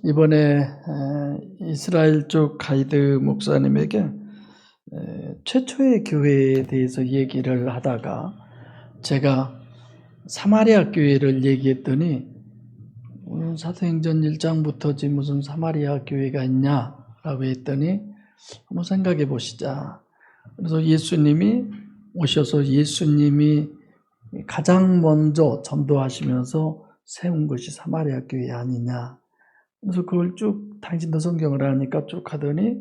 이번에 이스라엘 쪽 가이드 목사님에게 최초의 교회에 대해서 얘기를 하다가 제가 사마리아 교회를 얘기했더니 사도행전 1장부터지 무슨 사마리아 교회가 있냐라고 했더니 한번 생각해 보시자. 그래서 예수님이 오셔서 예수님이 가장 먼저 전도하시면서 세운 것이 사마리아 교회 아니냐. 그래서 그걸 쭉 당신도 성경을 하니까 쭉 하더니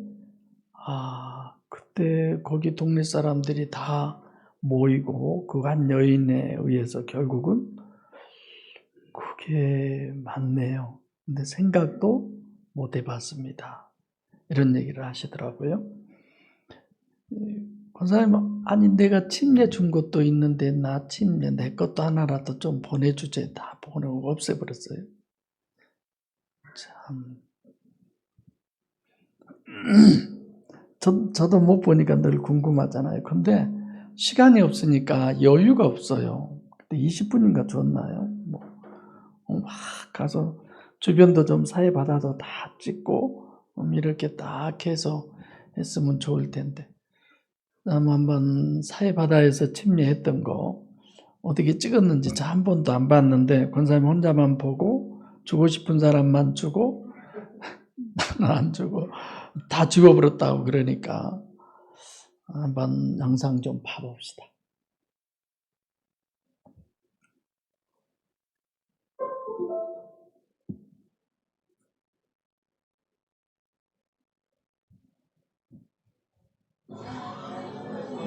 그때 거기 동네 사람들이 다 모이고 그 한 여인에 의해서 결국은 그게 맞네요. 근데 생각도 못 해봤습니다. 이런 얘기를 하시더라고요. 권사님, 아니 내가 침례 준 것도 있는데 나 침례 내 것도 하나라도 좀 보내주지. 다 보내고 없애버렸어요. 참. 저도 못 보니까 늘 궁금하잖아요. 근데 시간이 없으니까 여유가 없어요. 그때 20분인가 줬나요? 막 가서 주변도 좀 사회 받아서 다 찍고 이렇게 딱 해서 했으면 좋을 텐데. 한번 사회 바다에서 침례했던 거 어떻게 찍었는지 한 번도 안 봤는데 권사님 혼자만 보고 주고 싶은 사람만 주고 나는 안 주고 다 죽어버렸다고 그러니까 한번 영상 좀 봐봅시다.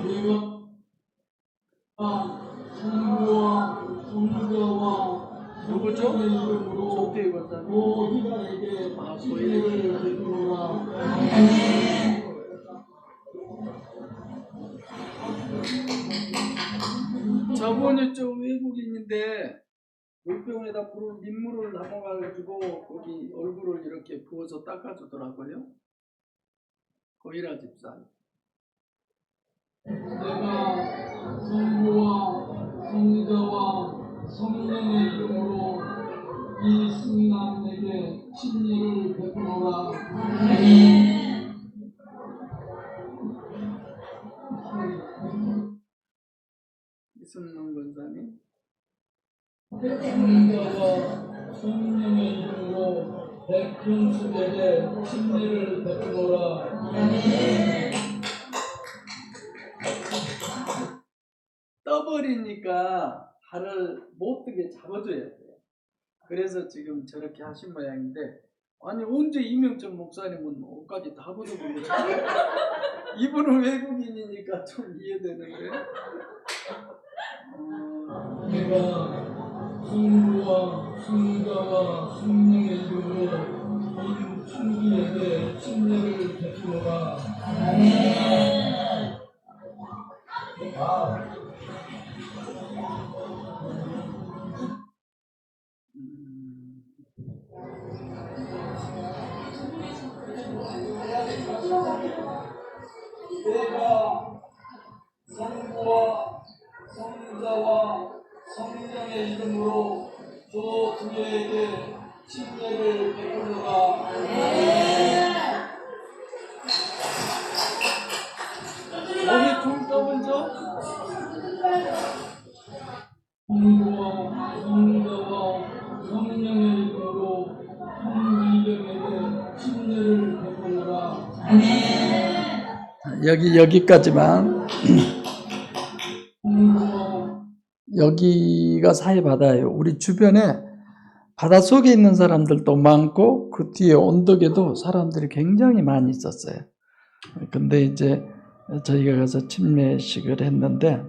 우리가 성부와 성자와 누구죠? 성령의 이름으로 모두에게 침례를 베푸노라. 저분이 좀 외국인인데 물병에다 민물을 담아가지고 거기 얼굴을 이렇게 부어서 닦아주더라고요. 고이라 집사. 내가 성부와 성자와 성령의 이름으로 이 승남에게 침례를 베푸노라. 이승남 권사님. 성자와 성령의 이름으로 백형수에게 침례를 베푸노라. 떠버리니까 발을 못 뜨게 잡아줘야 돼요. 그래서 지금 저렇게 하신 모양인데, 아니 언제 이명철 목사님은 옷까지 다 벗어버리고 이분은 외국인이니까 좀 이해되는데. 내가 성부와 성자와 성령의 이름으로 임충기에게 침례를 베푸노라. 내가 성부와 성자와 성령의 이름으로 저 두에게 침례를 베푸노라. 머리 좀 떠보죠. 성부와 성자와 성령의 이름으로 한미경에게 침례를 베푸노라. 여기까지만. 여기가 사해 바다예요. 우리 주변에 바다 속에 있는 사람들도 많고 그 뒤에 언덕에도 사람들이 굉장히 많이 있었어요. 근데 이제 저희가 가서 침례식을 했는데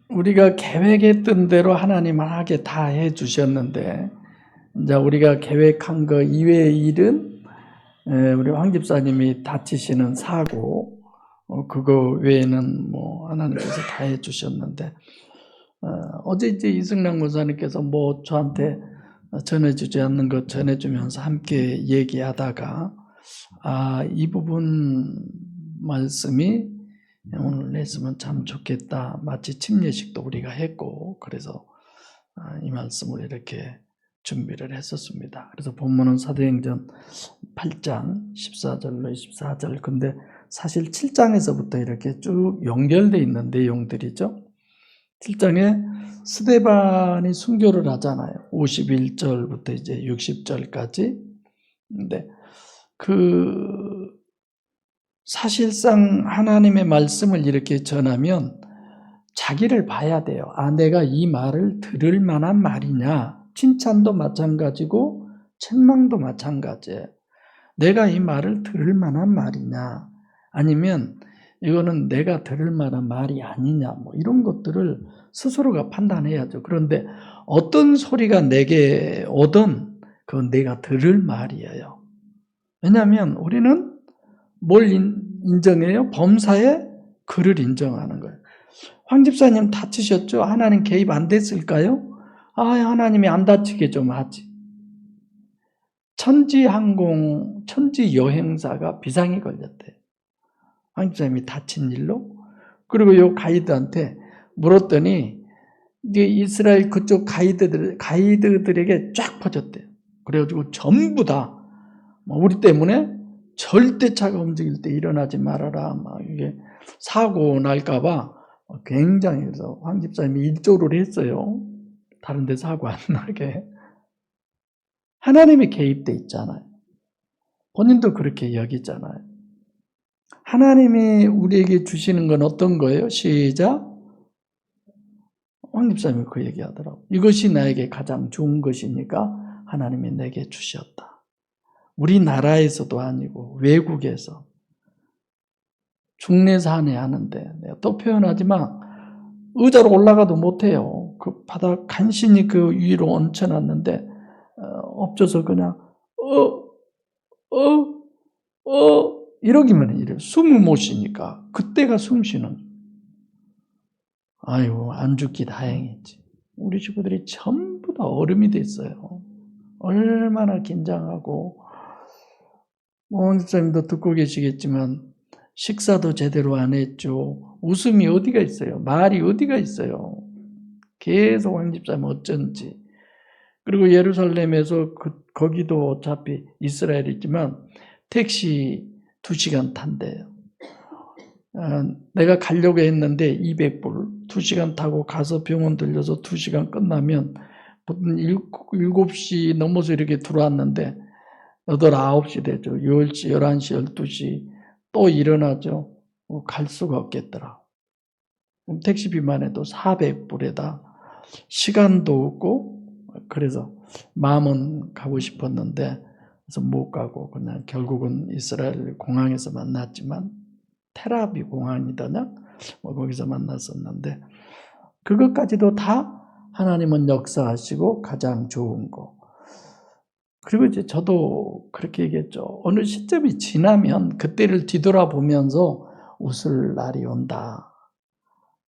우리가 계획했던 대로 하나님은 하게 다 해주셨는데 이제 우리가 계획한 거 이외의 일은 우리 황 집사님이 다치시는 사고 그거 외에는 뭐 하나님께서 다 해주셨는데 어제 이제 이승남 권사님께서 뭐 저한테 전해주지 않는 것 전해주면서 함께 얘기하다가 이 부분 말씀이 오늘 했으면 참 좋겠다. 마치 침례식도 우리가 했고 그래서 이 말씀을 이렇게 준비를 했었습니다. 그래서 본문은 사도행전 8장 14절로 24절. 근데 사실 7장에서부터 이렇게 쭉 연결되어 있는 내용들이죠. 7장에 스데반이 순교를 하잖아요. 51절부터 이제 60절까지. 근데 사실상 하나님의 말씀을 이렇게 전하면 자기를 봐야 돼요. 내가 이 말을 들을 만한 말이냐. 칭찬도 마찬가지고 책망도 마찬가지예요. 내가 이 말을 들을 만한 말이냐. 아니면 이거는 내가 들을 만한 말이 아니냐. 이런 것들을 스스로가 판단해야죠. 그런데 어떤 소리가 내게 오든 그건 내가 들을 말이에요. 왜냐하면 우리는 뭘 인정해요? 범사에 그를 인정하는 거예요. 황 집사님 다치셨죠? 하나님 개입 안 됐을까요? 하나님이 안 다치게 좀 하지. 천지 여행사가 비상이 걸렸대요. 황 집사님이 다친 일로. 그리고 요 가이드한테 물었더니 이게 이스라엘 그쪽 가이드들에게 쫙 퍼졌대요. 그래가지고 전부 다 우리 때문에 절대 차가 움직일 때 일어나지 말아라. 이게 사고 날까봐 굉장히, 그래서 황 집사님이 일조를 했어요. 다른 데 사고 안 나게. 하나님이 개입돼 있잖아요. 본인도 그렇게 여기잖아요. 하나님이 우리에게 주시는 건 어떤 거예요? 시작. 황 집사님이 그 얘기하더라고요. 이것이 나에게 가장 좋은 것이니까 하나님이 내게 주셨다. 우리나라에서도 아니고 외국에서 중내산에 하는데, 내가 또 표현하지만 의자로 올라가도 못해요. 그 바닥 간신히 그 위로 얹혀놨는데 엎져서 그냥 이러기만 해요. 숨을 못 쉬니까 그때가 숨 쉬는. 아이고, 안 죽기 다행이지. 우리 친구들이 전부 다 얼음이 됐어요. 얼마나 긴장하고. 황 집사님도 듣고 계시겠지만 식사도 제대로 안 했죠. 웃음이 어디가 있어요? 말이 어디가 있어요? 계속 황 집사님 어쩐지. 그리고 예루살렘에서 거기도 어차피 이스라엘이지만 택시 2시간 탄대요. 내가 가려고 했는데 200불, 2시간 타고 가서 병원 들려서 2시간 끝나면 보통 7시 넘어서 이렇게 들어왔는데 8, 9시 되죠. 10시, 11시, 12시 또 일어나죠. 갈 수가 없겠더라. 그럼 택시비만 해도 400불에다 시간도 없고, 그래서 마음은 가고 싶었는데 그래서 못 가고 그냥 결국은 이스라엘 공항에서 만났지만, 테라비 공항이더냐? 거기서 만났었는데, 그것까지도 다 하나님은 역사하시고 가장 좋은 거. 그리고 이제 저도 그렇게 얘기했죠. 어느 시점이 지나면 그때를 뒤돌아보면서 웃을 날이 온다.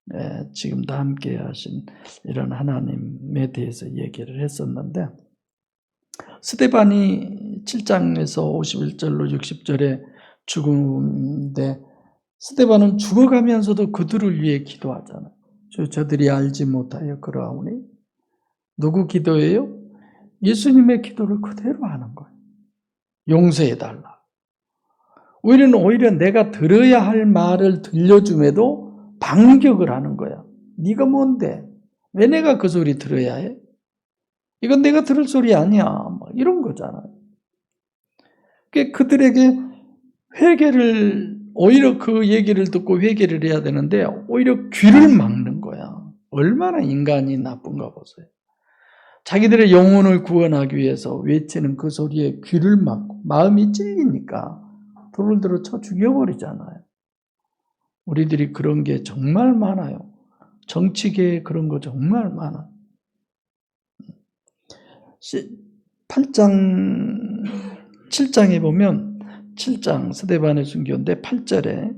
네, 지금도 함께 하신 이런 하나님에 대해서 얘기를 했었는데, 스데반이 7장에서 51절로 60절에 죽은데, 스데반은 죽어가면서도 그들을 위해 기도하잖아요. 저들이 알지 못하여 그러하오니. 누구 기도예요? 예수님의 기도를 그대로 하는 거예요. 용서해달라. 오히려 내가 들어야 할 말을 들려줌에도 반격을 하는 거야. 네가 뭔데? 왜 내가 그 소리 들어야 해? 이건 내가 들을 소리 아니야. 이런 거잖아요. 그들에게 회개를, 오히려 그 얘기를 듣고 회개를 해야 되는데 오히려 귀를 막는 거야. 얼마나 인간이 나쁜가 보세요. 자기들의 영혼을 구원하기 위해서 외치는 그 소리에 귀를 막고 마음이 찔리니까 돌을 들어 쳐 죽여버리잖아요. 우리들이 그런 게 정말 많아요. 정치계에 그런 거 정말 많아. 7장에 보면 7장 스데반의 순교인데 8절에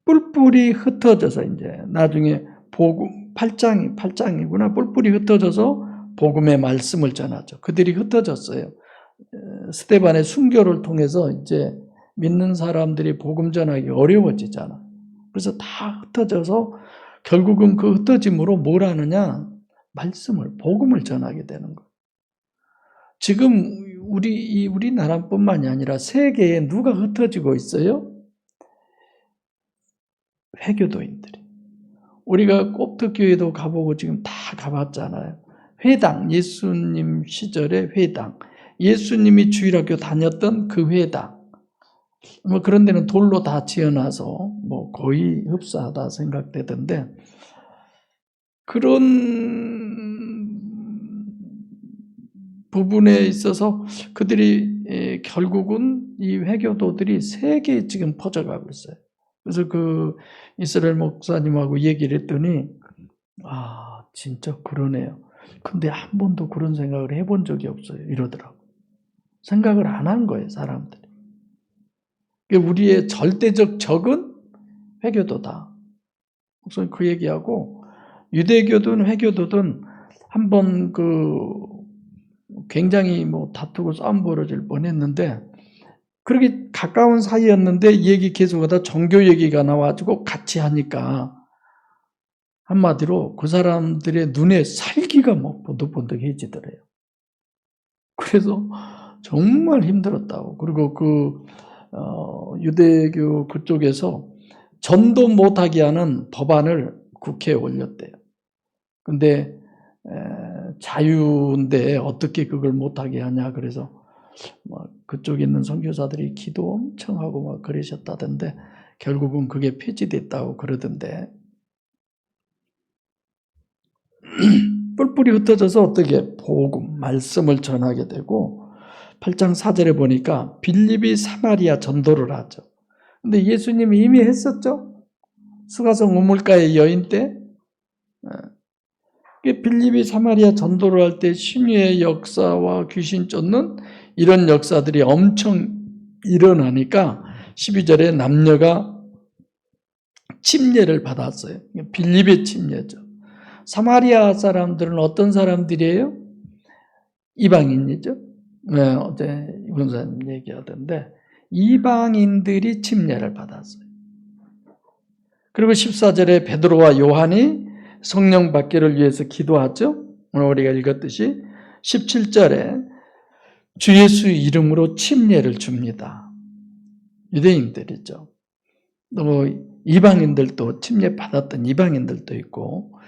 뿔뿔이 흩어져서 이제 나중에 복음 8장이구나. 뿔뿔이 흩어져서 복음의 말씀을 전하죠. 그들이 흩어졌어요. 스데반의 순교를 통해서 이제 믿는 사람들이 복음 전하기 어려워지잖아. 그래서 다 흩어져서 결국은 그 흩어짐으로 뭘 하느냐? 말씀을, 복음을 전하게 되는 거예요. 지금 우리나라뿐만이 아니라 세계에 누가 흩어지고 있어요? 회교도인들이. 우리가 꼽트교회도 가보고 지금 다 가봤잖아요. 회당, 예수님 시절의 회당, 예수님이 주일학교 다녔던 그 회당, 뭐 그런 데는 돌로 다 지어놔서 뭐 거의 흡사하다 생각되던데, 그런 부분에 있어서 그들이 결국은 이 회교도들이 세계에 지금 퍼져가고 있어요. 그래서 그 이스라엘 목사님하고 얘기를 했더니 진짜 그러네요. 근데 한 번도 그런 생각을 해본 적이 없어요. 이러더라고. 생각을 안 한 거예요, 사람들이. 우리의 절대적 적은 회교도다. 목사님 그 얘기하고, 유대교든 회교도든 한번 굉장히 다투고 싸움 벌어질 뻔했는데, 그렇게 가까운 사이였는데 얘기 계속하다 종교 얘기가 나와가지고 같이 하니까 한마디로 그 사람들의 눈에 살기가 번득번득해지더래요. 그래서 정말 힘들었다고. 그리고 유대교 그쪽에서 전도 못하게 하는 법안을 국회에 올렸대요. 근데 자유인데 어떻게 그걸 못하게 하냐. 그래서 그쪽에 있는 선교사들이 기도 엄청 하고 그러셨다던데 결국은 그게 폐지됐다고 그러던데, 뿔뿔이 흩어져서 어떻게 복음, 말씀을 전하게 되고, 8장 4절에 보니까 빌립이 사마리아 전도를 하죠. 근데 예수님이 이미 했었죠. 수가성 우물가의 여인 때. 빌립이 사마리아 전도를 할 때 신유의 역사와 귀신 쫓는 이런 역사들이 엄청 일어나니까 12절에 남녀가 침례를 받았어요. 빌립의 침례죠. 사마리아 사람들은 어떤 사람들이에요? 이방인이죠. 네, 어제 이분사님 얘기하던데 이방인들이 침례를 받았어요. 그리고 14절에 베드로와 요한이 성령 받기를 위해서 기도하죠. 오늘 우리가 읽었듯이 17절에 주 예수 이름으로 침례를 줍니다. 유대인들이죠. 또 이방인들도 침례 받았던 이방인들도 있고,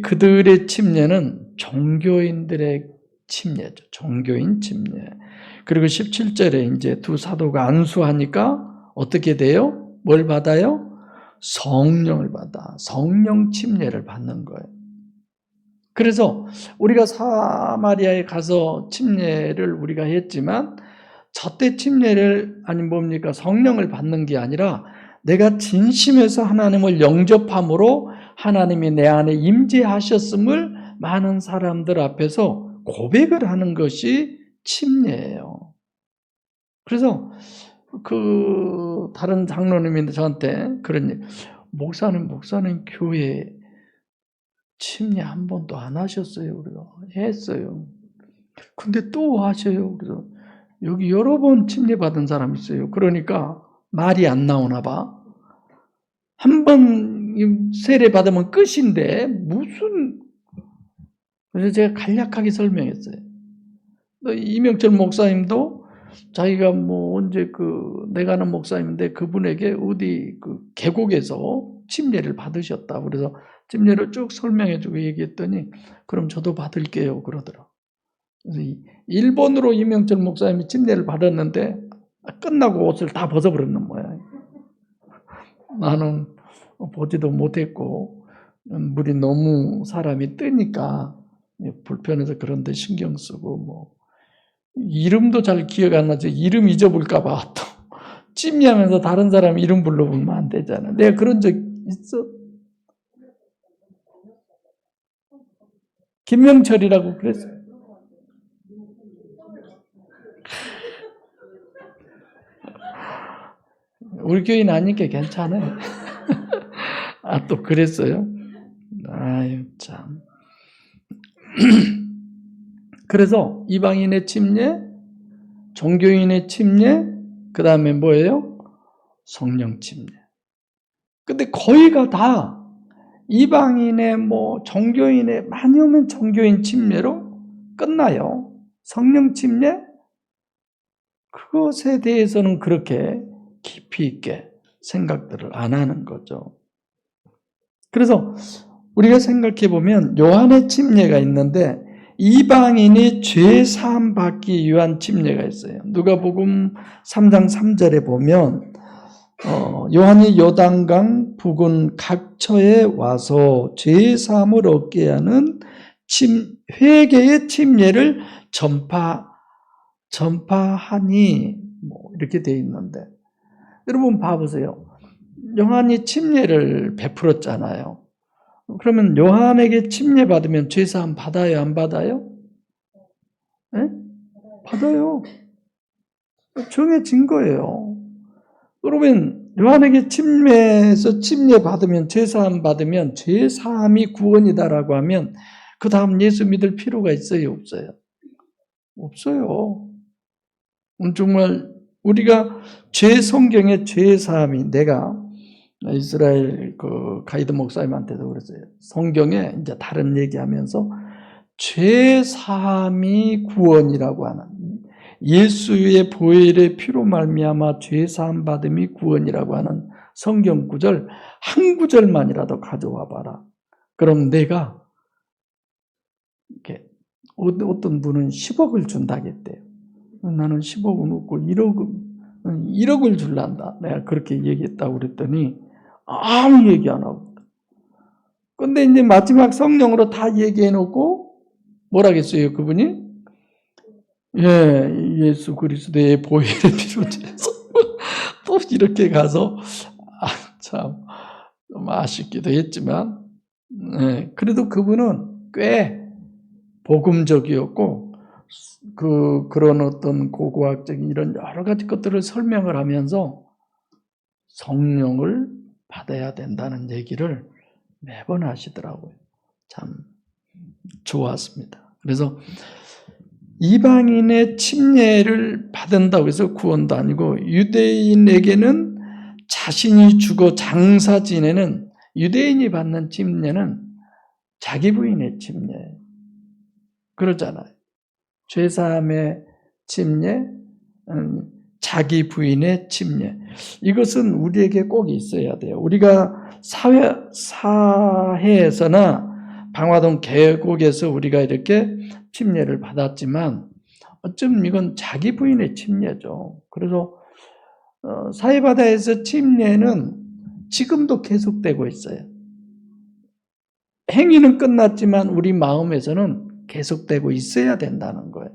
그들의 침례는 종교인들의 침례죠. 종교인 침례. 그리고 17절에 이제 두 사도가 안수하니까 어떻게 돼요? 뭘 받아요? 성령을 받아. 성령 침례를 받는 거예요. 그래서 우리가 사마리아에 가서 침례를 우리가 했지만 저때 침례를 뭡니까? 성령을 받는 게 아니라 내가 진심에서 하나님을 영접함으로 하나님이 내 안에 임재하셨음을 많은 사람들 앞에서 고백을 하는 것이 침례예요. 그래서 다른 장로님이 저한테 그런 얘기, 목사님 교회 침례 한 번도 안 하셨어요. 우리가 했어요. 근데 또 하셔요. 그래서 여기 여러 번 침례 받은 사람 있어요. 그러니까 말이 안 나오나 봐. 한 번 세례 받으면 끝인데 무슨. 그래서 제가 간략하게 설명했어요. 이명철 목사님도 자기가 언제 내가 아는 목사님인데 그분에게 어디 계곡에서 침례를 받으셨다. 그래서 침례를 쭉 설명해주고 얘기했더니 그럼 저도 받을게요 그러더라. 그래서 일본으로 이명철 목사님이 침례를 받았는데 끝나고 옷을 다 벗어버렸는 모양이에요. 나는 보지도 못했고 물이 너무 사람이 뜨니까 불편해서 그런 데 신경 쓰고 이름도 잘 기억 안 나죠. 이름 잊어볼까 봐 또 찜이하면서 다른 사람 이름 불러보면 안 되잖아. 내가 그런 적 있어? 김명철이라고 그랬어. 우리 교인 아니까 괜찮아요. 또 그랬어요? 아유, 참. 그래서 이방인의 침례, 종교인의 침례, 그 다음에 뭐예요? 성령 침례. 근데 거의가 다 이방인의 종교인의 많이 오면 종교인 침례로 끝나요. 성령 침례? 그것에 대해서는 그렇게 깊이 있게 생각들을 안 하는 거죠. 그래서 우리가 생각해 보면 요한의 침례가 있는데 이방인이 죄 사함 받기 위한 침례가 있어요. 누가복음 3장 3절에 보면 요한이 요단강 부근 각처에 와서 죄 사함을 얻게 하는 회개의 침례를 전파하니 이렇게 돼 있는데 여러분 봐보세요. 요한이 침례를 베풀었잖아요. 그러면 요한에게 침례 받으면 죄사함 받아요, 안 받아요? 네? 받아요. 정해진 거예요. 그러면 요한에게 침례 받으면 죄사함 받으면 죄사함이 구원이다라고 하면 그 다음 예수 믿을 필요가 있어요, 없어요? 없어요. 정말 우리가 성경의 죄사함이 내가 이스라엘 가이드 목사님한테도 그랬어요. 성경에 이제 다른 얘기하면서 죄사함이 구원이라고 하는 예수의 보혈의 피로 말미암아 죄사함 받음이 구원이라고 하는 성경 구절 한 구절만이라도 가져와 봐라. 그럼 내가 이렇게 어떤 분은 10억을 준다겠대요. 나는 10억은 없고 1억을 줄란다. 내가 그렇게 얘기했다고 그랬더니 아무 얘기 안 하고. 근데 이제 마지막 성령으로 다 얘기해놓고 뭐라겠어요, 그분이? 예, 예수 그리스도의 보혈의 피로 인해서 또 이렇게 가서 참 아쉽기도 했지만, 예, 그래도 그분은 꽤 복음적이었고 그런 어떤 고고학적인 이런 여러 가지 것들을 설명을 하면서 성령을 받아야 된다는 얘기를 매번 하시더라고요. 참 좋았습니다. 그래서 이방인의 침례를 받는다고 해서 구원도 아니고 유대인에게는 자신이 죽어 장사 지내는 유대인이 받는 침례는 자기 부인의 침례 그러잖아요. 죄사함의 침례, 자기 부인의 침례. 이것은 우리에게 꼭 있어야 돼요. 우리가 사회에서나 방화동 계곡에서 우리가 이렇게 침례를 받았지만 어쩌면 이건 자기 부인의 침례죠. 그래서 사회바다에서 침례는 지금도 계속되고 있어요. 행위는 끝났지만 우리 마음에서는 계속되고 있어야 된다는 거예요.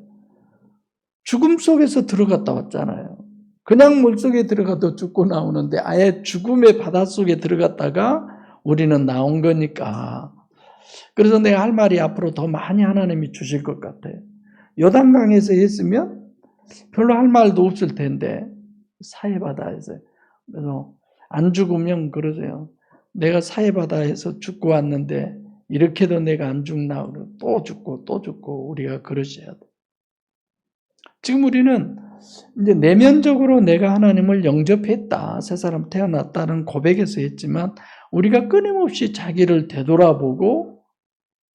죽음 속에서 들어갔다 왔잖아요. 그냥 물속에 들어가도 죽고 나오는데 아예 죽음의 바닷속에 들어갔다가 우리는 나온 거니까. 그래서 내가 할 말이 앞으로 더 많이 하나님이 주실 것 같아요. 요단강에서 했으면 별로 할 말도 없을 텐데 사해바다에서. 그래서 안 죽으면 그러세요. 내가 사해바다에서 죽고 왔는데 이렇게도 내가 안 죽나 또 죽고 우리가 그러셔야 돼. 지금 우리는 이제 내면적으로 내가 하나님을 영접했다, 새 사람 태어났다는 고백에서 했지만 우리가 끊임없이 자기를 되돌아보고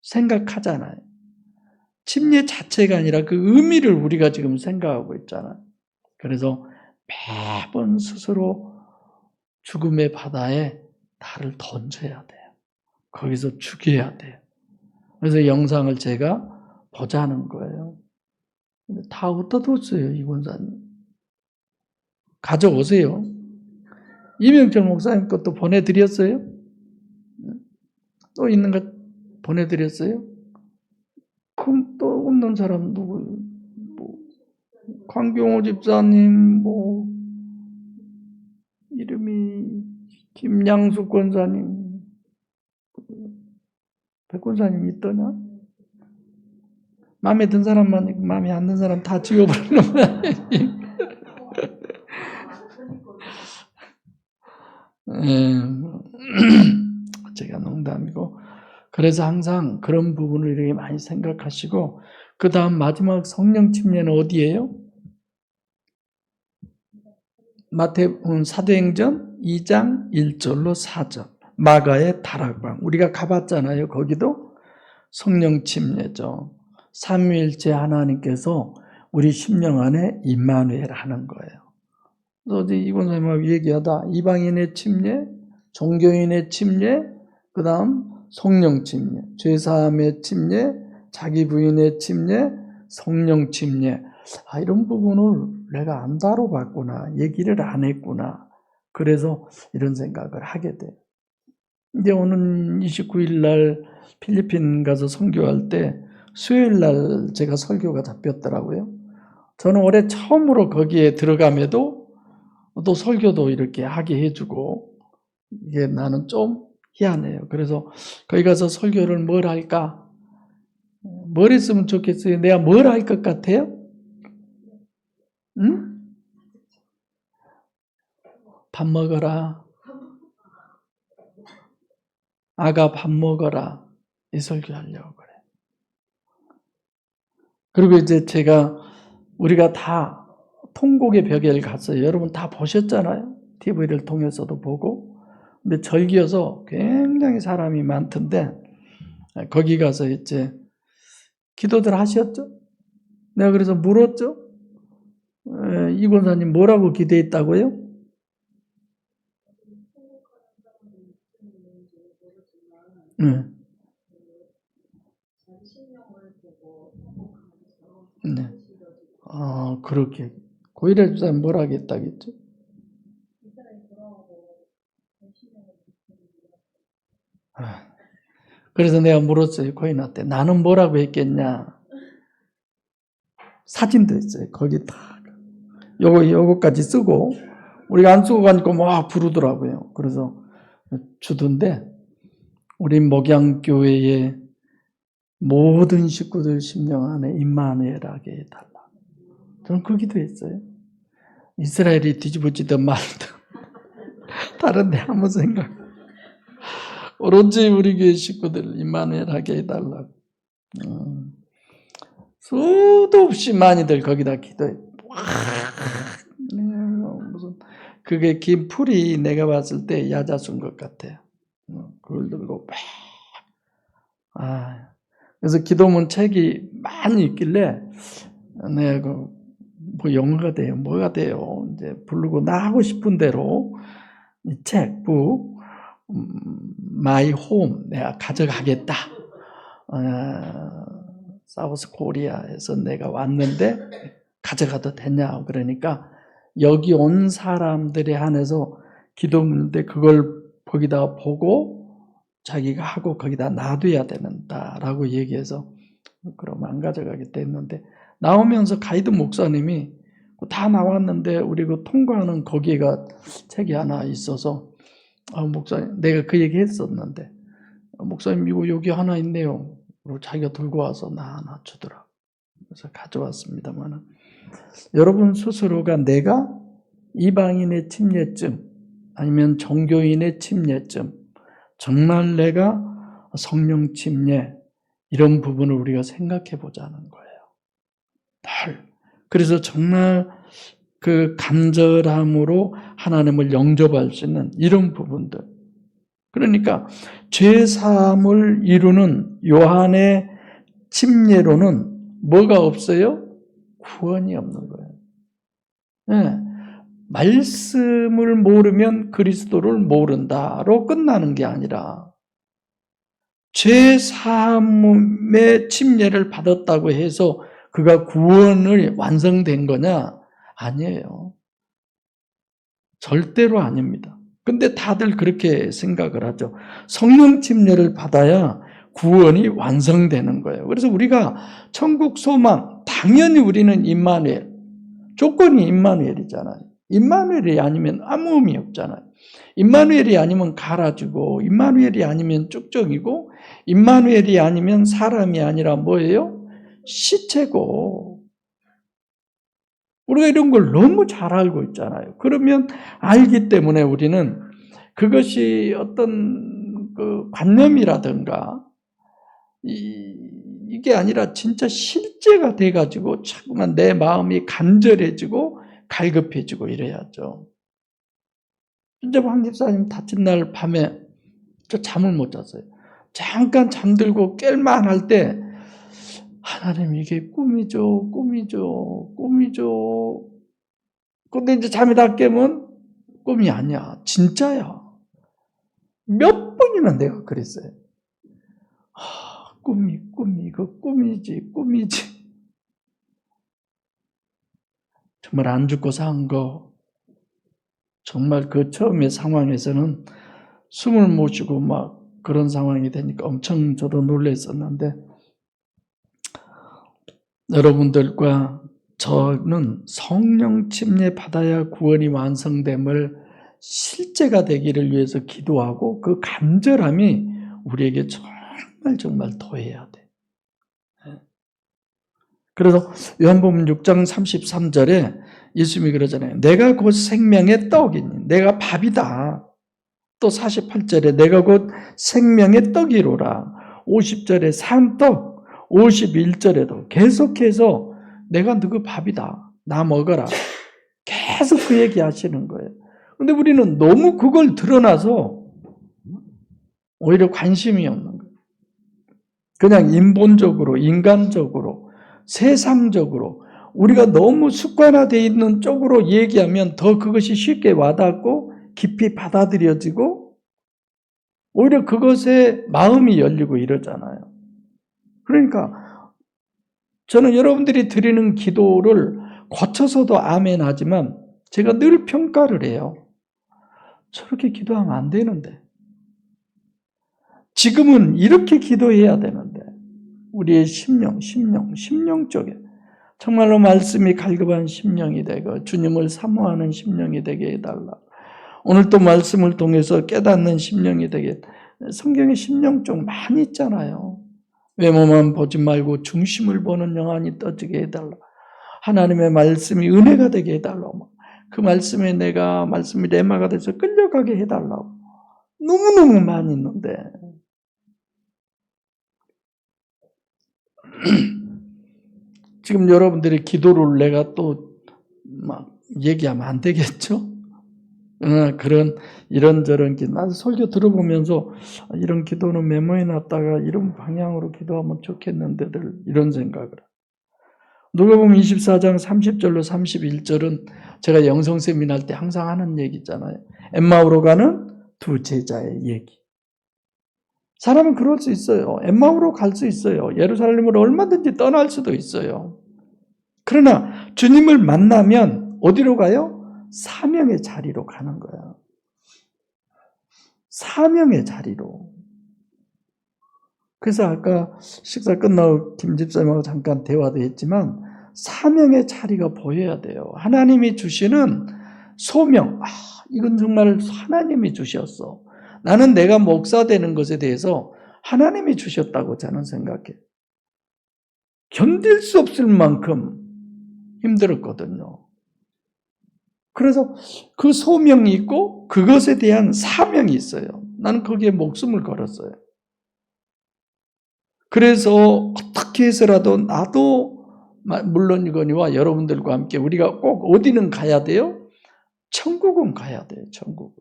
생각하잖아요. 침례 자체가 아니라 그 의미를 우리가 지금 생각하고 있잖아요. 그래서 매번 스스로 죽음의 바다에 나를 던져야 돼요. 거기서 죽여야 돼요. 그래서 영상을 제가 보자는 거예요. 근데 다 어디다 뒀어요, 이 권사님? 가져오세요. 이명철 목사님 것도 보내드렸어요? 또 있는 것 보내드렸어요? 그럼 또 없는 사람 누구예요? 광경호 집사님, 이름이 김양숙 권사님, 백 권사님 있더냐? 마음에 든 사람만, 마음에 안 든 사람 다 지워버리는 거야. 제가 농담이고. 그래서 항상 그런 부분을 이렇게 많이 생각하시고, 그 다음 마지막 성령 침례는 어디예요? 사도행전 2장 1절로 4절. 마가의 다락방. 우리가 가봤잖아요. 거기도 성령 침례죠. 삼위일체 하나님께서 우리 심령 안에 임마누엘 하는 거예요. 그래서 어제 이권 선생님하고 얘기하다 이방인의 침례, 종교인의 침례, 그 다음 성령 침례, 죄사함의 침례, 자기 부인의 침례, 성령 침례. 이런 부분을 내가 안 다뤄봤구나. 얘기를 안 했구나. 그래서 이런 생각을 하게 돼요. 이제 오는 29일 날 필리핀 가서 선교할 때 수요일 날 제가 설교가 잡혔더라고요. 저는 올해 처음으로 거기에 들어감에도 또 설교도 이렇게 하게 해주고, 이게 나는 좀 희한해요. 그래서 거기 가서 설교를 뭘 할까? 뭘 했으면 좋겠어요? 내가 뭘 할 것 같아요? 응? 밥 먹어라. 아가 밥 먹어라. 이 설교 하려고 그래. 그리고 이제 우리가 다 통곡의 벽에를 갔어요. 여러분 다 보셨잖아요. TV를 통해서도 보고. 근데 절기여서 굉장히 사람이 많던데, 거기 가서 이제 기도들 하셨죠? 내가 그래서 물었죠? 이 권사님 뭐라고 기도했다고요? 네. 그렇게. 고일의 주사 뭐라 하겠다겠죠? 그래서 내가 물었어요. 고인한테. 나는 뭐라고 했겠냐? 사진도 있어요. 거기 다. 요거까지 쓰고, 우리가 안 쓰고 가니까 막 부르더라고요. 그래서 주던데, 우리 목양교회의 모든 식구들 심령 안에 임마누엘하게 해달라. 저는 그 기도했어요. 이스라엘이 뒤집어지든 말든 다른 데 아무 생각. 오로지 우리 교회 식구들 임마누엘하게 해달라. 수도 없이 많이들 거기다 기도해. 무슨 그게 긴 풀이 내가 봤을 때 야자수인 것 같아요. 그걸 들고 그래서 기도문 책이 많이 있길래 내가 뭐 영어가 돼요, 뭐가 돼요. 이제 부르고 나 하고 싶은 대로 이 책, 북, 마이 홈 내가 가져가겠다. 사우스 코리아에서 내가 왔는데 가져가도 되냐. 그러니까 여기 온 사람들에 한해서 기도문인데 그걸 거기다 보고 자기가 하고 거기다 놔둬야 된다라고 얘기해서 그럼 안 가져가겠다 했는데, 나오면서 가이드 목사님이 다 나왔는데 우리 그 통과하는 거기가 책이 하나 있어서 목사님, 내가 그 얘기 했었는데 목사님 이거 여기 하나 있네요. 그리고 자기가 들고 와서 나 하나 주더라. 그래서 가져왔습니다만, 여러분 스스로가 내가 이방인의 침례증 아니면 종교인의 침례증, 정말 내가 성령 침례, 이런 부분을 우리가 생각해 보자는 거예요. 늘. 그래서 정말 그 간절함으로 하나님을 영접할 수 있는 이런 부분들. 그러니까 죄사함을 이루는 요한의 침례로는 뭐가 없어요? 구원이 없는 거예요. 네. 말씀을 모르면 그리스도를 모른다로 끝나는 게 아니라, 죄사함의 침례를 받았다고 해서 그가 구원을 완성된 거냐? 아니에요. 절대로 아닙니다. 근데 다들 그렇게 생각을 하죠. 성령 침례를 받아야 구원이 완성되는 거예요. 그래서 우리가 천국 소망, 당연히 우리는 임마누엘, 조건이 임마누엘이잖아요. 임마누엘이 아니면 아무 의미 없잖아요. 임마누엘이 아니면 갈아주고, 임마누엘이 아니면 쭉쭉이고, 임마누엘이 아니면 사람이 아니라 뭐예요? 시체고. 우리가 이런 걸 너무 잘 알고 있잖아요. 그러면 알기 때문에 우리는 그것이 어떤 그 관념이라든가 이게 아니라 진짜 실제가 돼가지고 자꾸만 내 마음이 간절해지고 갈급해지고 이래야죠. 진짜 황 집사님 다친 날 밤에 저 잠을 못 잤어요. 잠깐 잠들고 깰만 할 때 하나님 이게 꿈이죠, 꿈이죠, 꿈이죠. 근데 이제 잠이 다 깨면 꿈이 아니야, 진짜야. 몇 번이나 내가 그랬어요. 꿈이 이거 꿈이지, 꿈이지. 정말 안 죽고 산 거. 정말 그 처음의 상황에서는 숨을 못 쉬고 막 그런 상황이 되니까 엄청 저도 놀랐었는데, 여러분들과 저는 성령 침례 받아야 구원이 완성됨을 실제가 되기를 위해서 기도하고 그 간절함이 우리에게 정말 더해야 돼. 그래서 요한복음 6장 33절에 예수님이 그러잖아요. 내가 곧 생명의 떡이니, 내가 밥이다. 또 48절에 내가 곧 생명의 떡이로라. 50절에 산떡, 51절에도 계속해서 내가 너그 밥이다. 나 먹어라. 계속 그 얘기 하시는 거예요. 근데 우리는 너무 그걸 드러나서 오히려 관심이 없는 거예요. 그냥 인본적으로, 인간적으로, 세상적으로 우리가 너무 습관화되어 있는 쪽으로 얘기하면 더 그것이 쉽게 와닿고 깊이 받아들여지고 오히려 그것에 마음이 열리고 이러잖아요. 그러니까 저는 여러분들이 드리는 기도를 거쳐서도 아멘 하지만 제가 늘 평가를 해요. 저렇게 기도하면 안 되는데. 지금은 이렇게 기도해야 되는데. 우리의 심령 쪽에 정말로 말씀이 갈급한 심령이 되고 주님을 사모하는 심령이 되게 해달라. 오늘 또 말씀을 통해서 깨닫는 심령이 되게. 성경에 심령 쪽 많이 있잖아요. 외모만 보지 말고 중심을 보는 영안이 떠지게 해달라. 하나님의 말씀이 은혜가 되게 해달라. 그 말씀이 레마가 돼서 끌려가게 해달라고. 너무너무 많이 있는데 지금 여러분들이 기도를 내가 또 막 얘기하면 안 되겠죠? 그런 이런저런 기도. 나도 설교 들어보면서 이런 기도는 메모해 놨다가 이런 방향으로 기도하면 좋겠는데들 이런 생각을. 누가복음 24장 30절로 31절은 제가 영성 세미나 할 때 항상 하는 얘기 있잖아요. 엠마오로 가는 두 제자의 얘기. 사람은 그럴 수 있어요. 엠마오로 갈 수 있어요. 예루살렘으로 얼마든지 떠날 수도 있어요. 그러나 주님을 만나면 어디로 가요? 사명의 자리로 가는 거야. 사명의 자리로. 그래서 아까 식사 끝나고 김 집사님하고 잠깐 대화도 했지만 사명의 자리가 보여야 돼요. 하나님이 주시는 소명. 이건 정말 하나님이 주셨어. 나는 내가 목사 되는 것에 대해서 하나님이 주셨다고 저는 생각해. 견딜 수 없을 만큼 힘들었거든요. 그래서 그 소명이 있고 그것에 대한 사명이 있어요. 나는 거기에 목숨을 걸었어요. 그래서 어떻게 해서라도 나도 물론이거니와 여러분들과 함께 우리가 꼭 어디는 가야 돼요? 천국은 가야 돼요. 천국은.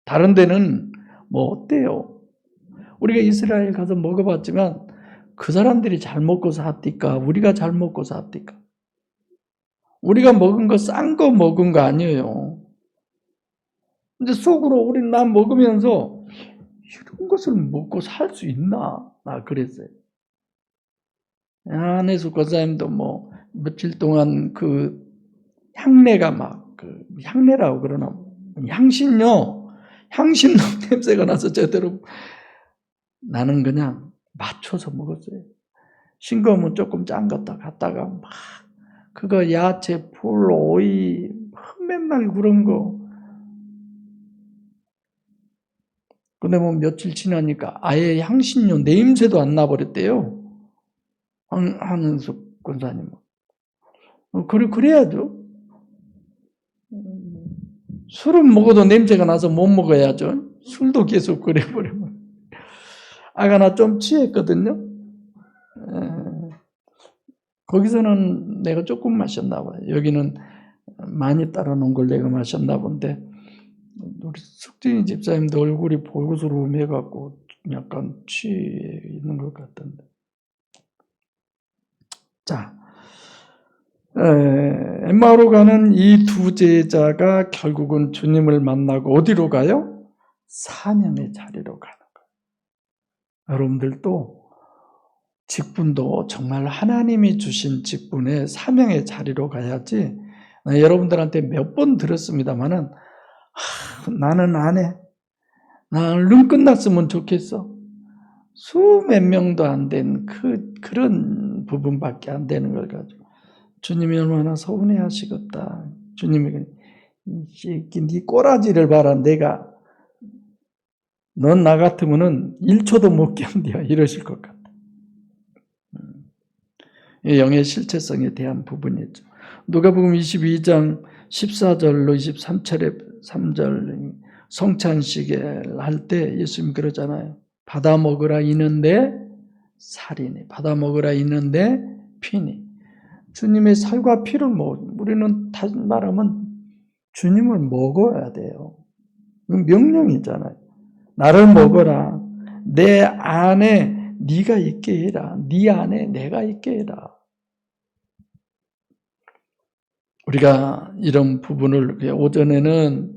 다른 데는 뭐 어때요? 우리가 이스라엘 가서 먹어봤지만 그 사람들이 잘 먹고 삽니까? 우리가 잘 먹고 삽니까? 우리가 먹은 거 싼 거 먹은 거 아니에요. 근데 속으로 우리는 나 먹으면서 이런 것을 먹고 살 수 있나? 나 그랬어요. 안에서 권사님도 뭐 며칠 동안 그 향내가 향내라고 그러나 향신료 냄새가 나서 제대로 나는 그냥 맞춰서 먹었어요. 싱거우면 조금 짠 것도 갖다가 막 그거 야채, 풀, 오이 맨날 그런 거. 근데 뭐 며칠 지나니까 아예 향신료 냄새도 안 나버렸대요. 한은숙 권사님. 그래야죠. 술은 먹어도 냄새가 나서 못 먹어야죠. 술도 계속 그래버리면. 나 좀 취했거든요. 거기서는 내가 조금 마셨나 봐요. 여기는 많이 따라 놓은 걸 내가 마셨나 본데 우리 석진이 집사님도 얼굴이 볼고스름해갖고 약간 취해 있는 것 같던데. 자, 엠마오로 가는 이 두 제자가 결국은 주님을 만나고 어디로 가요? 사명의 자리로 가는 거예요. 여러분들도 직분도 정말 하나님이 주신 직분의 사명의 자리로 가야지. 여러분들한테 몇 번 들었습니다마는 나는 안 해. 나는 끝났으면 좋겠어. 수몇 명도 안 된 그런 부분밖에 안 되는 걸 가지고 주님이 얼마나 서운해 하시겠다. 주님이 네 꼬라지를 봐라. 내가 넌 나 같으면은 1초도 못 견뎌 이러실 것 같아. 영의 실체성에 대한 부분이죠. 누가복음 22장 14절로 23절 성찬식을 할 때 예수님 그러잖아요. 받아 먹으라 이는데 살이니, 받아 먹으라 이는데 피니. 주님의 살과 피를 우리는 다시 말하면 주님을 먹어야 돼요. 명령이잖아요. 나를 먹어라. 내 안에 네가 있게 해라. 네 안에 내가 있게 해라. 우리가 이런 부분을 오전에는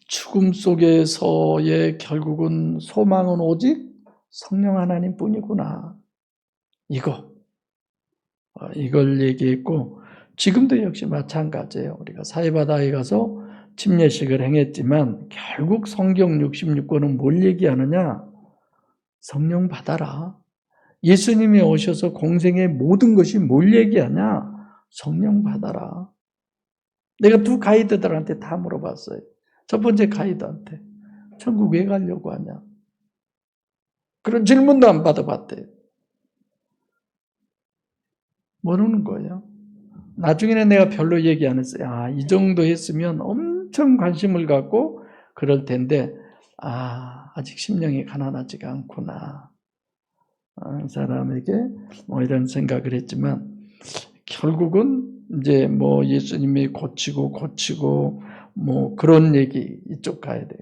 죽음 속에서의 결국은 소망은 오직 성령 하나님뿐이구나. 이걸 얘기했고 지금도 역시 마찬가지예요. 우리가 사해바다에 가서 침례식을 행했지만 결국 성경 66권은 뭘 얘기하느냐? 성령 받아라. 예수님이 오셔서 공생의 모든 것이 뭘 얘기하냐? 성령 받아라. 내가 두 가이드들한테 다 물어봤어요. 첫 번째 가이드한테 천국 왜 가려고 하냐? 그런 질문도 안 받아봤대요. 모르는 거예요. 나중에는 내가 별로 얘기 안 했어요. 이 정도 했으면 엄청 관심을 갖고 그럴 텐데 아직 심령이 가난하지가 않구나. 사람에게 이런 생각을 했지만 결국은 이제 예수님이 고치고 그런 얘기 이쪽 가야 돼요.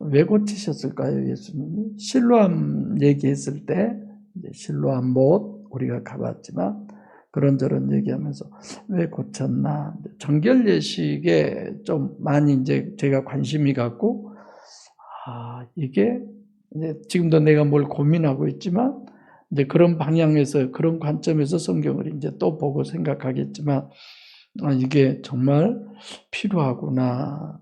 왜 고치셨을까요, 예수님이? 실로암 얘기했을 때 이제 실로암 못 우리가 가봤지만 그런저런 얘기하면서 왜 고쳤나? 정결 예식에 좀 많이 이제 제가 관심이 갖고 이게 이제 지금도 내가 뭘 고민하고 있지만 이제 그런 방향에서 그런 관점에서 성경을 이제 또 보고 생각하겠지만 이게 정말 필요하구나.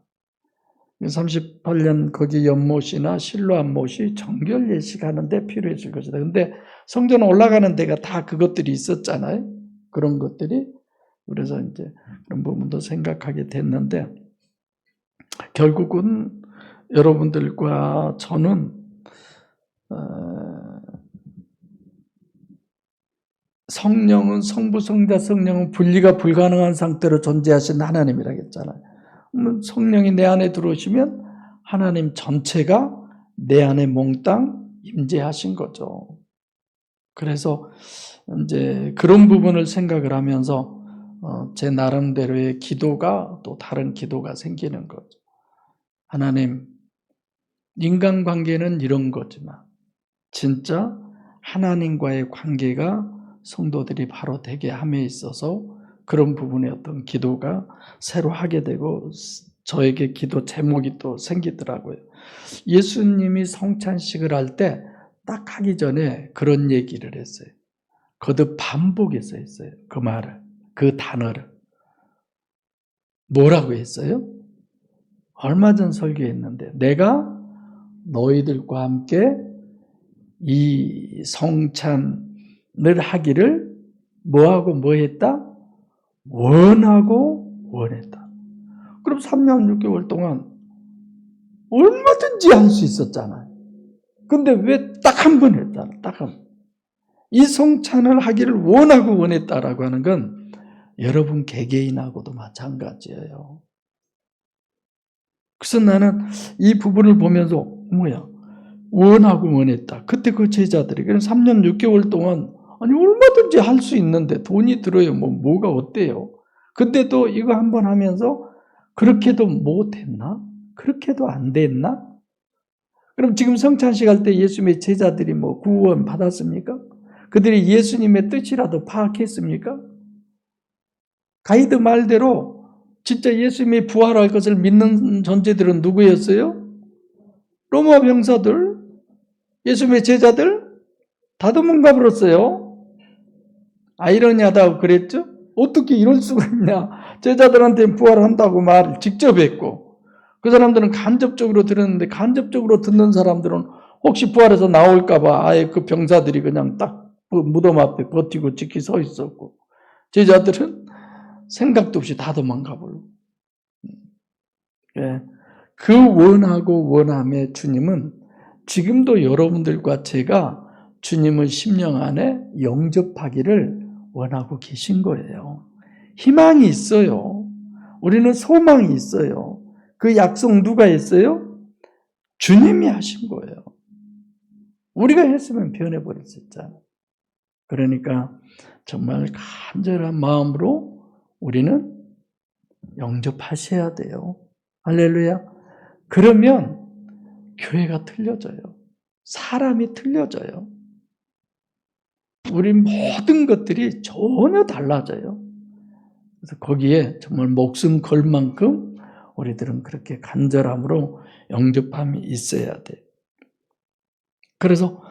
38년 거기 연못이나 실로암 못이 정결 예식하는데 필요했을 것이다. 근데 성전 올라가는 데가 다 그것들이 있었잖아요. 그런 것들이. 그래서 이제 그런 부분도 생각하게 됐는데 결국은 여러분들과 저는 성령은 성부, 성자, 성령은 분리가 불가능한 상태로 존재하신 하나님이라 했잖아요. 성령이 내 안에 들어오시면 하나님 전체가 내 안에 몽땅 임재하신 거죠. 그래서 이제 그런 부분을 생각을 하면서 제 나름대로의 기도가 또 다른 기도가 생기는 거죠. 하나님, 인간관계는 이런 거지만 진짜 하나님과의 관계가 성도들이 바로 되게 함에 있어서 그런 부분의 어떤 기도가 새로 하게 되고 저에게 기도 제목이 또 생기더라고요. 예수님이 성찬식을 할 때 딱 하기 전에 그런 얘기를 했어요. 거듭 반복해서 했어요. 그 말을, 그 단어를. 뭐라고 했어요? 얼마 전 설교했는데 내가 너희들과 함께 이 성찬을 하기를 뭐하고 뭐 했다? 원하고 원했다. 그럼 3년 6개월 동안 얼마든지 할 수 있었잖아요. 근데 왜 딱 한 번 했다? 딱 한 번. 이 성찬을 하기를 원하고 원했다라고 하는 건 여러분 개개인하고도 마찬가지예요. 그래서 나는 이 부분을 보면서 원하고 원했다. 그때 그 제자들이 그럼 3년 6개월 동안 얼마든지 할 수 있는데 돈이 들어요. 뭐가 어때요? 근데도 이거 한번 하면서 그렇게도 못했나? 그렇게도 안 됐나? 그럼 지금 성찬식 할 때 예수님의 제자들이 뭐 구원 받았습니까? 그들이 예수님의 뜻이라도 파악했습니까? 가이드 말대로 진짜 예수님이 부활할 것을 믿는 존재들은 누구였어요? 로마 병사들, 예수님의 제자들 다 도망가 버렸어요. 아이러니하다고 그랬죠? 어떻게 이럴 수가 있냐? 제자들한테 부활한다고 말 직접 했고 그 사람들은 간접적으로 들었는데 간접적으로 듣는 사람들은 혹시 부활해서 나올까 봐 아예 그 병사들이 그냥 딱 무덤 앞에 버티고 지키 서 있었고 제자들은 생각도 없이 다 도망가 버리고 예. 그 원하고 원함의 주님은 지금도 여러분들과 제가 주님을 심령 안에 영접하기를 원하고 계신 거예요. 희망이 있어요. 우리는 소망이 있어요. 그 약속 누가 했어요? 주님이 하신 거예요. 우리가 했으면 변해버릴 수 있잖아요. 그러니까 정말 간절한 마음으로 우리는 영접하셔야 돼요. 할렐루야. 그러면 교회가 틀려져요. 사람이 틀려져요. 우리 모든 것들이 전혀 달라져요. 그래서 거기에 정말 목숨 걸 만큼 우리들은 그렇게 간절함으로 영접함이 있어야 돼요. 그래서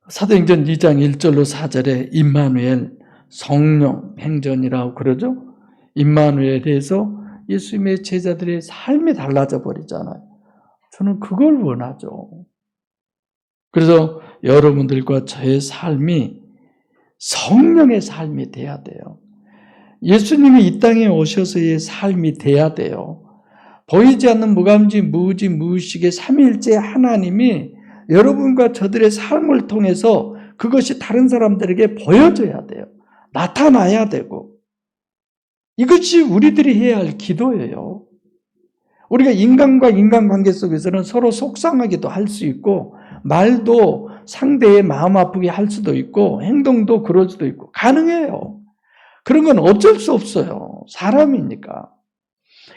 사도행전 2장 1절로 4절에 임마누엘 성령 행전이라고 그러죠. 임마누엘에서 예수님의 제자들의 삶이 달라져 버리잖아요. 저는 그걸 원하죠. 그래서 여러분들과 저의 삶이 성령의 삶이 돼야 돼요. 예수님이 이 땅에 오셔서의 삶이 돼야 돼요. 보이지 않는 무감지 무지 무의식의 삼위일체 하나님이 여러분과 저들의 삶을 통해서 그것이 다른 사람들에게 보여져야 돼요. 나타나야 되고 이것이 우리들이 해야 할 기도예요. 우리가 인간과 인간관계 속에서는 서로 속상하기도 할 수 있고 말도 상대의 마음 아프게 할 수도 있고 행동도 그럴 수도 있고 가능해요. 그런 건 어쩔 수 없어요. 사람이니까.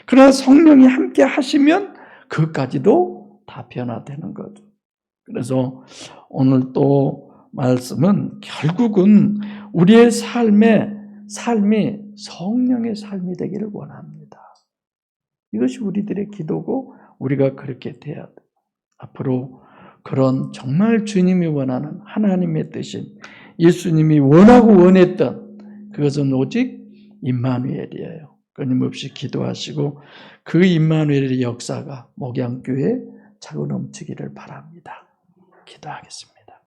그러나 성령이 함께 하시면 그것까지도 다 변화되는 거죠. 그래서 오늘 또 말씀은 결국은 우리의 삶이 성령의 삶이 되기를 원합니다. 이것이 우리들의 기도고 우리가 그렇게 돼야 돼요. 앞으로 그런 정말 주님이 원하는 하나님의 뜻인 예수님이 원하고 원했던 그것은 오직 임마누엘이에요. 끊임없이 기도하시고 그 임마누엘의 역사가 목양교회에 차고 넘치기를 바랍니다. 기도하겠습니다.